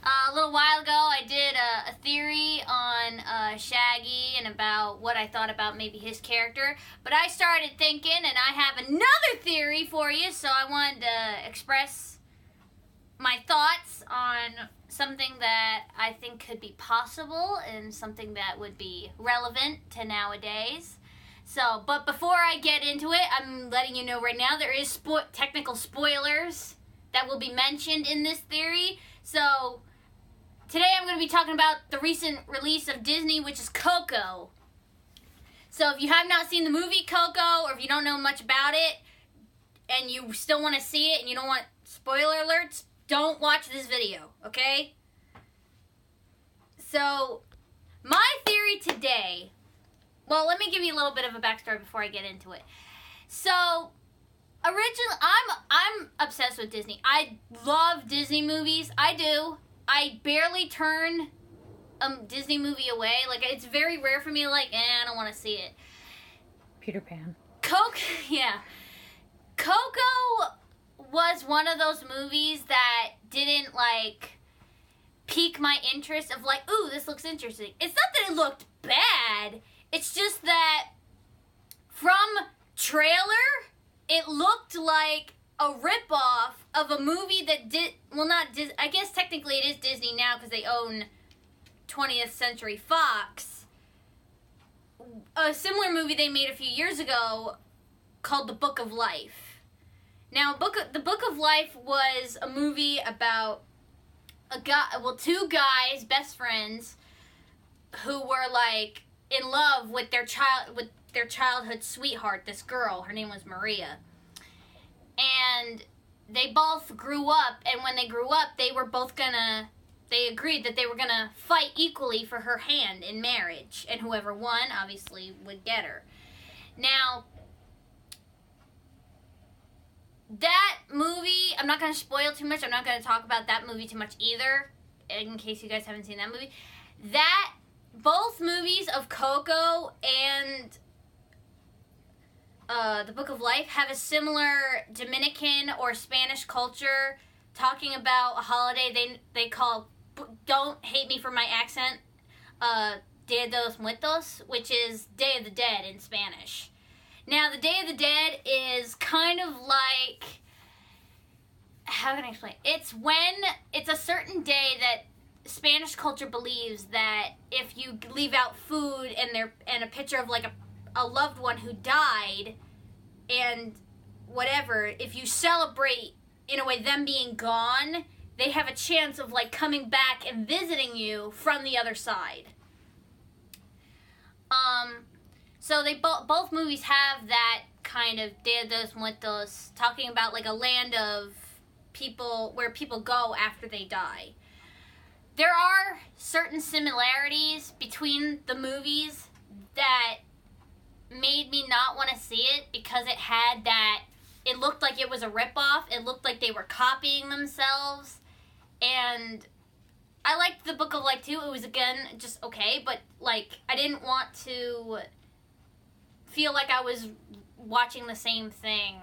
A little while ago, I did a theory on Shaggy and about what I thought about maybe his character. But I started thinking, and I have another theory for you, so I wanted to express my thoughts on something that I think could be possible and something that would be relevant to nowadays. So, but before I get into it, I'm letting you know right now there is technical spoilers that will be mentioned in this theory. So, today I'm going to be talking about the recent release of Disney, which is Coco. So if you have not seen the movie Coco, or if you don't know much about it, and you still want to see it, and you don't want spoiler alerts, don't watch this video, okay? So, my theory today, well, let me give you a little bit of a backstory before I get into it. So, originally, I'm obsessed with Disney. I love Disney movies. I do. I barely turn a Disney movie away. Like, it's very rare for me to, I don't want to see it. Peter Pan. Yeah. Coco was one of those movies that didn't, pique my interest of, ooh, this looks interesting. It's not that it looked bad. It's just that from trailer, it looked like a ripoff of a movie that I guess technically it is Disney now because they own 20th Century Fox. A similar movie they made a few years ago called The Book of Life. Now, The Book of Life was a movie about two guys, best friends, who were in love with their childhood sweetheart, this girl. Her name was Maria. And they both grew up, and when they grew up, they agreed that they were gonna fight equally for her hand in marriage, and whoever won, obviously, would get her. Now, that movie, I'm not gonna spoil too much, I'm not gonna talk about that movie too much either, in case you guys haven't seen that movie. Both movies of Coco and The Book of Life have a similar Dominican or Spanish culture, talking about a holiday they call, don't hate me for my accent, Dia de los Muertos, which is Day of the Dead in Spanish. Now, the Day of the Dead is kind of how can I explain? It's a certain day that Spanish culture believes that if you leave out food and a picture of a loved one who died and whatever, if you celebrate in a way them being gone, they have a chance of coming back and visiting you from the other side. So they both movies have that kind of Dia de los Muertos, talking about a land of people where people go after they die. There are certain similarities between the movies that made me not want to see it because it looked like it was a ripoff. It looked like they were copying themselves. And I liked The Book of Life too. It was, again, just okay. But, I didn't want to feel like I was watching the same thing,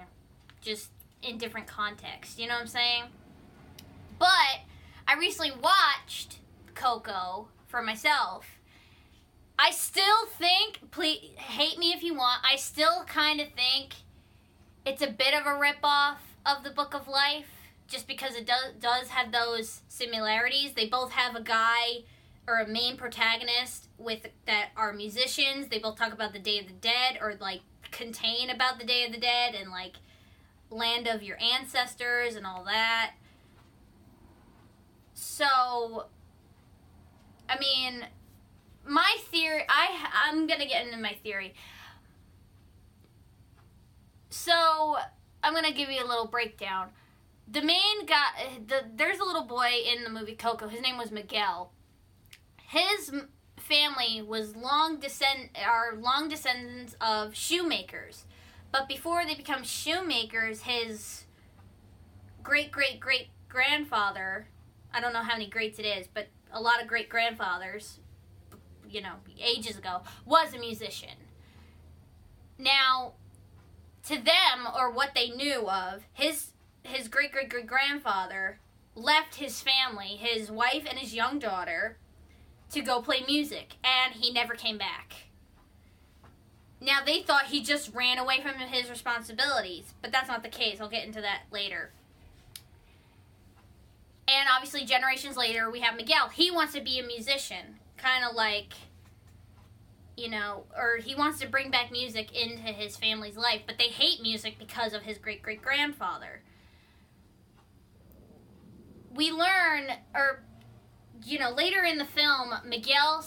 just in different contexts. You know what I'm saying? But I recently watched Coco for myself. I still think, please hate me if you want, I still kind of think it's a bit of a ripoff of The Book of Life, just because it does have those similarities. They both have a guy or a main protagonist that are musicians. They both talk about the Day of the Dead, or contain about the Day of the Dead and land of your ancestors and all that. So, I mean, my theory, I'm going to get into my theory. So, I'm going to give you a little breakdown. The main guy, there's a little boy in the movie Coco. His name was Miguel. His family was long descendants of shoemakers. But before they become shoemakers, his great-great-great-grandfather, I don't know how many greats it is, but a lot of great-grandfathers, ages ago, was a musician. Now, to them, or what they knew of, his great-great-great-grandfather left his family, his wife and his young daughter, to go play music, and he never came back. Now, they thought he just ran away from his responsibilities, but that's not the case. I'll get into that later. And obviously, generations later, we have Miguel. He wants to be a musician, kind of like, you know, or he wants to bring back music into his family's life, but they hate music because of his great-great-grandfather. We learn, or, you know, later in the film, Miguel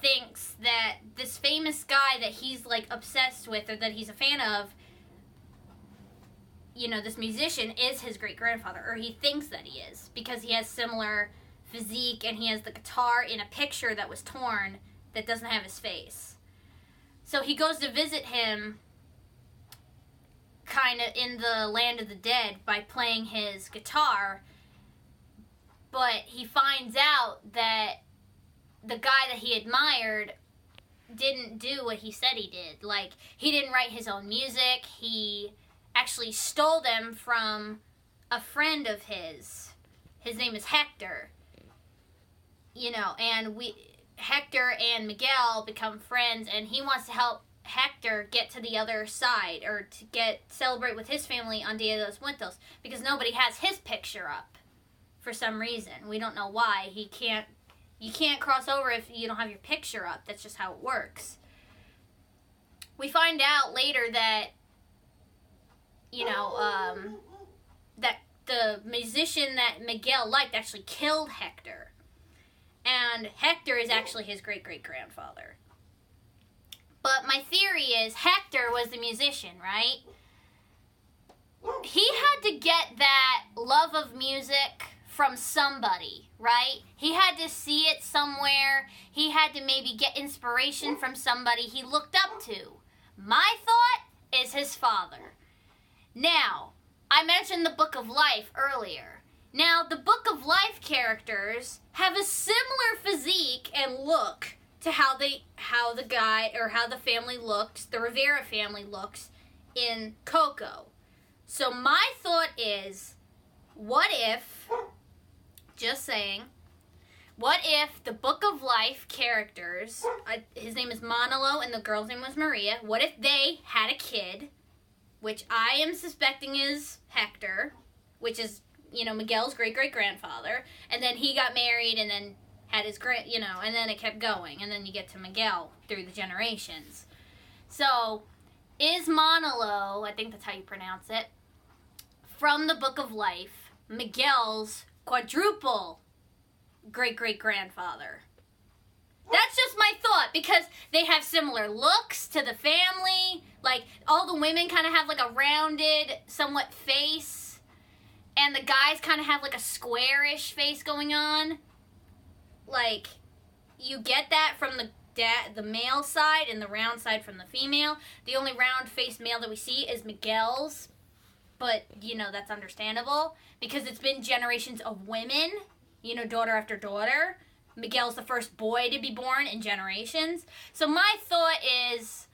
thinks that this famous guy that he's, like, obsessed with, or that he's a fan of, you know, this musician is his great-grandfather, or he thinks that he is, because he has similar physique, and he has the guitar in a picture that was torn that doesn't have his face. So he goes to visit him kind of in the land of the dead by playing his guitar, but he finds out that the guy that he admired didn't do what he said he did. Like, he didn't write his own music. He actually stole them from a friend of his. His name is Hector. You know, and Hector and Miguel become friends, and he wants to help Hector get to the other side, or to celebrate with his family on Dia de los Muertos, because nobody has his picture up for some reason. We don't know why. You can't cross over if you don't have your picture up. That's just how it works. We find out later that, you know, that the musician that Miguel liked actually killed Hector. And Hector is actually his great-great-grandfather. But my theory is Hector was the musician, right? He had to get that love of music from somebody, right? He had to see it somewhere. He had to maybe get inspiration from somebody he looked up to. My thought is his father. Now, I mentioned the Book of Life earlier. Now, the Book of Life characters have a similar physique and look to how the family looked, the Rivera family looks in Coco. So my thought is, what if, just saying, what if the Book of Life characters, his name is Manalo and the girl's name was Maria, what if they had a kid, which I am suspecting is Hector, which is, you know, Miguel's great-great-grandfather, and then he got married and then had his and then it kept going, and then you get to Miguel through the generations. So, is Manalo, I think that's how you pronounce it, from the Book of Life, Miguel's quadruple great-great-grandfather? That's just my thought, because they have similar looks to the family. Like, all the women kind of have like a rounded, somewhat face, and the guys kind of have like a squarish face going on. Like, you get that from the male side and the round side from the female. The only round-faced male that we see is Miguel's, but, you know, that's understandable, because it's been generations of women, you know, daughter after daughter. Miguel's the first boy to be born in generations. So my thought is,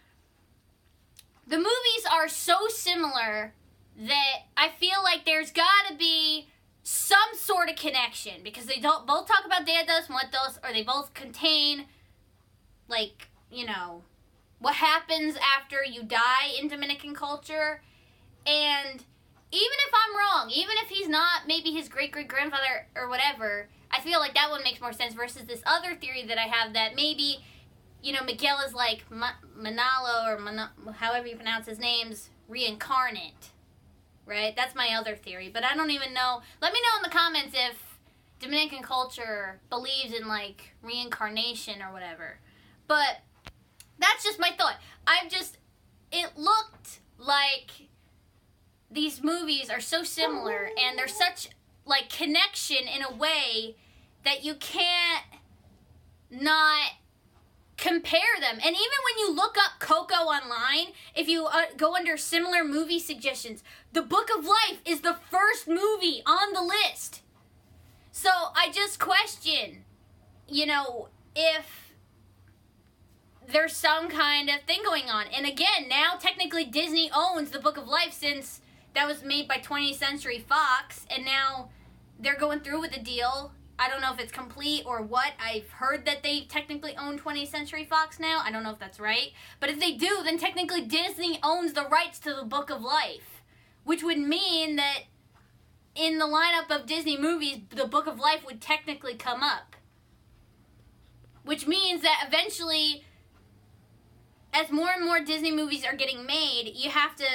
the movies are so similar that I feel like there's got to be some sort of connection, because they don't both talk about Dia de los Muertos, or they both contain, like, you know, what happens after you die in Dominican culture. And even if I'm wrong, even if he's not maybe his great-great-grandfather or whatever, I feel like that one makes more sense versus this other theory that I have that maybe, you know, Miguel is like Manalo, or however you pronounce his name's reincarnate, right? That's my other theory, but I don't even know. Let me know in the comments if Dominican culture believes in, like, reincarnation or whatever. But that's just my thought. It looked like these movies are so similar, and there's such, like, connection in a way that you can't not compare them. And even when you look up Coco online, if you go under similar movie suggestions, The Book of Life is the first movie on the list. So I just question, you know, if there's some kind of thing going on. And again, now technically Disney owns The Book of Life, since that was made by 20th Century Fox, and now they're going through with the deal. I don't know if it's complete or what. I've heard that they technically own 20th Century Fox now. I don't know if that's right. But if they do, then technically Disney owns the rights to the Book of Life. Which would mean that in the lineup of Disney movies, the Book of Life would technically come up. Which means that eventually, as more and more Disney movies are getting made, you have to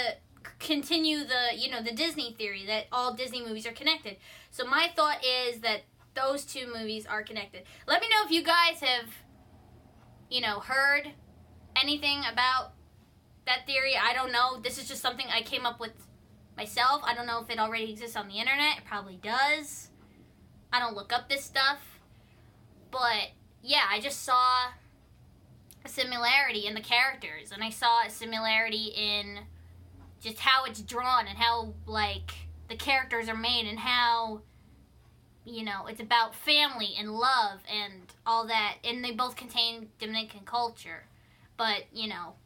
continue the Disney theory that all Disney movies are connected. So my thought is that those two movies are connected. Let me know if you guys have, heard anything about that theory. I don't know. This is just something I came up with myself. I don't know if it already exists on the internet. It probably does. I don't look up this stuff. But, yeah, I just saw a similarity in the characters. And I saw a similarity in just how it's drawn and how, the characters are made and how, it's about family and love and all that. And they both contain Dominican culture. But,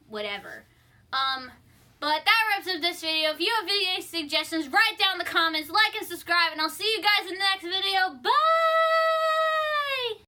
whatever. But that wraps up this video. If you have video suggestions, write down in the comments, like and subscribe, and I'll see you guys in the next video. Bye!